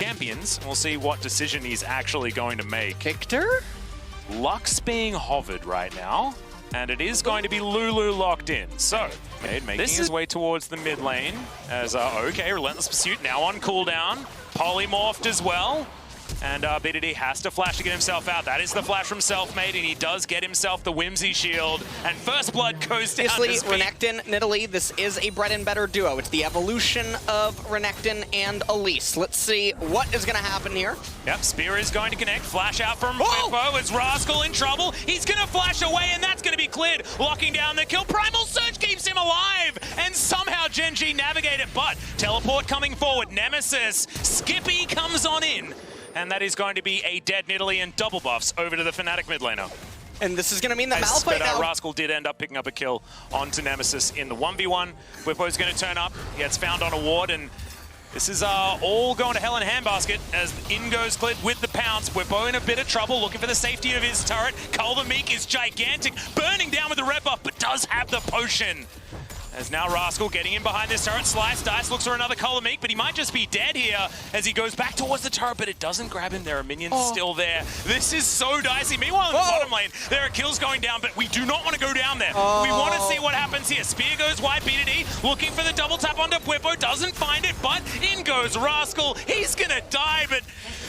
champions. We'll see what decision he's actually going to make. Victor? Luck's being hovered right now, and it is going to be Lulu locked in. So, making his way towards the mid lane as, okay, Relentless Pursuit now on cooldown. Polymorphed as well. And BDD has to flash to get himself out. That is the flash from Selfmade, and he does get himself the Whimsy shield. And First Blood goes down. Obviously, Renekton, Nidalee, this is a bread and butter duo. It's the evolution of Renekton and Elise. Let's see what is going to happen here. Yep, Spear is going to connect. Flash out from Whippo. Is Rascal in trouble? He's going to flash away, and that's going to be cleared. Locking down the kill. Primal Surge keeps him alive, and somehow Gen.G navigate it. But teleport coming forward. Nemesis. Skippy comes on in. And that is going to be a dead Nidalee and double buffs over to the Fnatic mid laner. And this is going to mean that Malphite now... Rascal did end up picking up a kill onto Nemesis in the 1v1. Whippo's going to turn up. He gets found on a ward, and this is all going to hell in a handbasket as in goes Clid with the pounce. Whippo in a bit of trouble, looking for the safety of his turret. Cull the Meek is gigantic, burning down with the red buff, but does have the potion. As now Rascal getting in behind this turret. Slice Dice looks for another Color-Meek, but he might just be dead here as he goes back towards the turret, but it doesn't grab him. There are minions still there. This is so dicey. Meanwhile, in the bottom lane, there are kills going down, but we do not want to go down there. We want to see what happens here. Spear goes wide, BDD looking for the double tap onto Whippo, doesn't find it, but in goes Rascal. He's going to die, but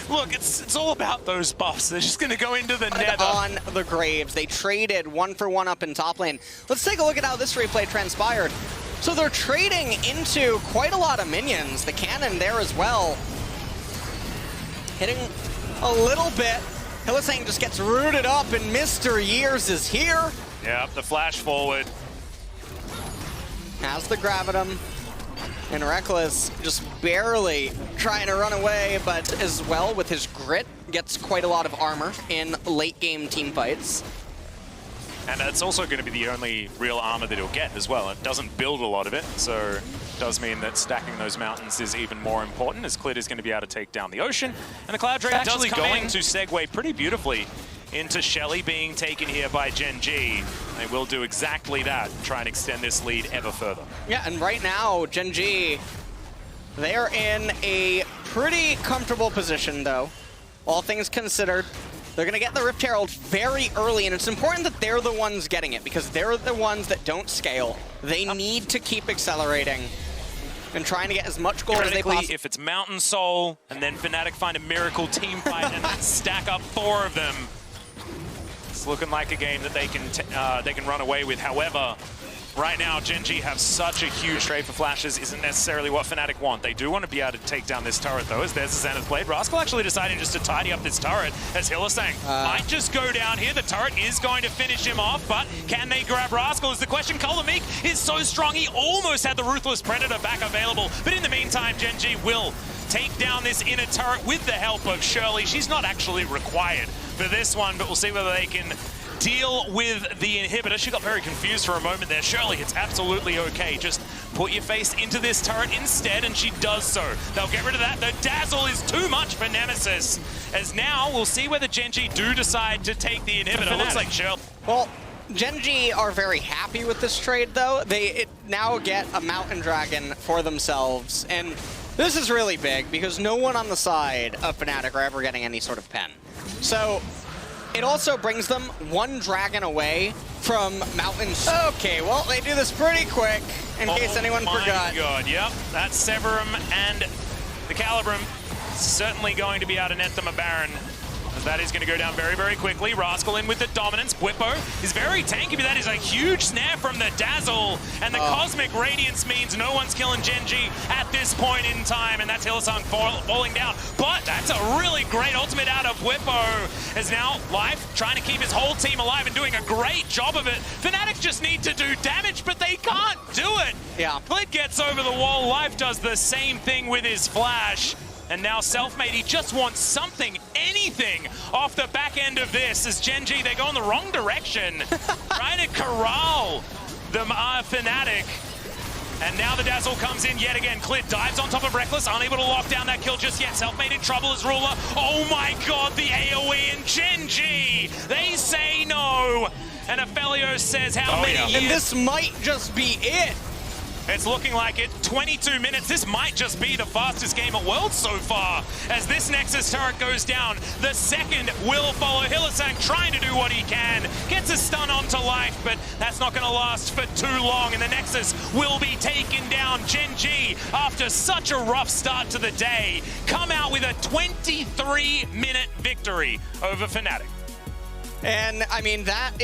look, it's all about those buffs. They're just going to go into the nether. On the Graves. They traded 1-for-1 up in top lane. Let's take a look at how this replay transpired. So they're trading into quite a lot of minions. The cannon there as well. Hitting a little bit. Hylissang just gets rooted up, and Mr. Years is here. Yep, the flash forward. Has the Gravitum. And Reckless just barely trying to run away, but as well with his grit, gets quite a lot of armor in late game team fights. And it's also going to be the only real armor that he'll get as well. It doesn't build a lot of it, so it does mean that stacking those mountains is even more important, as Clid is going to be able to take down the ocean. And the Cloud Drake does going to segue pretty beautifully into Shelly being taken here by Gen.G. They will do exactly that, try and extend this lead ever further. Yeah, and right now, Gen.G, they're in a pretty comfortable position, though. All things considered, they're going to get the Rift Herald very early, and it's important that they're the ones getting it, because they're the ones that don't scale. They need to keep accelerating and trying to get as much gold as they possibly. If it's Mountain Soul, and then Fnatic find a miracle team fight and then stack up 4 of them, it's looking like a game that they can run away with. However, right now, Gen.G have such a huge trade for flashes isn't necessarily what Fnatic want. They do want to be able to take down this turret, though, as there's the Zenith Blade. Rascal actually deciding just to tidy up this turret, as Hylissang might just go down here. The turret is going to finish him off, but can they grab Rascal is the question. Color-Meek is so strong, he almost had the Ruthless Predator back available, but in the meantime, Gen.G will take down this inner turret with the help of Shirley. She's not actually required for this one, but we'll see whether they can deal with the inhibitor. She got very confused for a moment there. Shirley, it's absolutely okay. Just put your face into this turret instead, and she does so. They'll get rid of that. The Dazzle is too much for Nemesis. As now, we'll see whether Gen.G do decide to take the inhibitor. Looks like Shirley. Well, Gen.G are very happy with this trade, though. They now get a Mountain Dragon for themselves, and this is really big because no one on the side of Fnatic are ever getting any sort of pen. So it also brings them 1 dragon away from Mountains. Okay, well, they do this pretty quick, in case anyone forgot. Oh my god, yep. That's Severum and the Calibrum certainly going to be able to net them a Baron. That is going to go down very, very quickly. Rascal in with the dominance. Whippo is very tanky, but that is a huge snare from the Dazzle. And the Cosmic Radiance means no one's killing Gen.G at this point in time. And that's Hylissang falling down. But that's a really great ultimate out of Whippo. As now Life trying to keep his whole team alive and doing a great job of it. Fnatic just need to do damage, but they can't do it. Yeah. Clid gets over the wall. Life does the same thing with his flash. And now Selfmade, he just wants something, anything, off the back end of this. As Gen.G, they go in the wrong direction, trying to corral them Fnatic. And now the Dazzle comes in yet again. Clid dives on top of Reckless, unable to lock down that kill just yet. Selfmade in trouble as Ruler. Oh my god, the AoE and Gen.G, they say no. And Aphelios says how many years? And this might just be it. It's looking like it. 22 minutes. This might just be the fastest game at Worlds so far. As this Nexus turret goes down, the second will follow. Hylissang trying to do what he can. Gets a stun onto life, but that's not going to last for too long. And the Nexus will be taken down. Gen.G, after such a rough start to the day, come out with a 23-minute victory over Fnatic. And, I mean, that is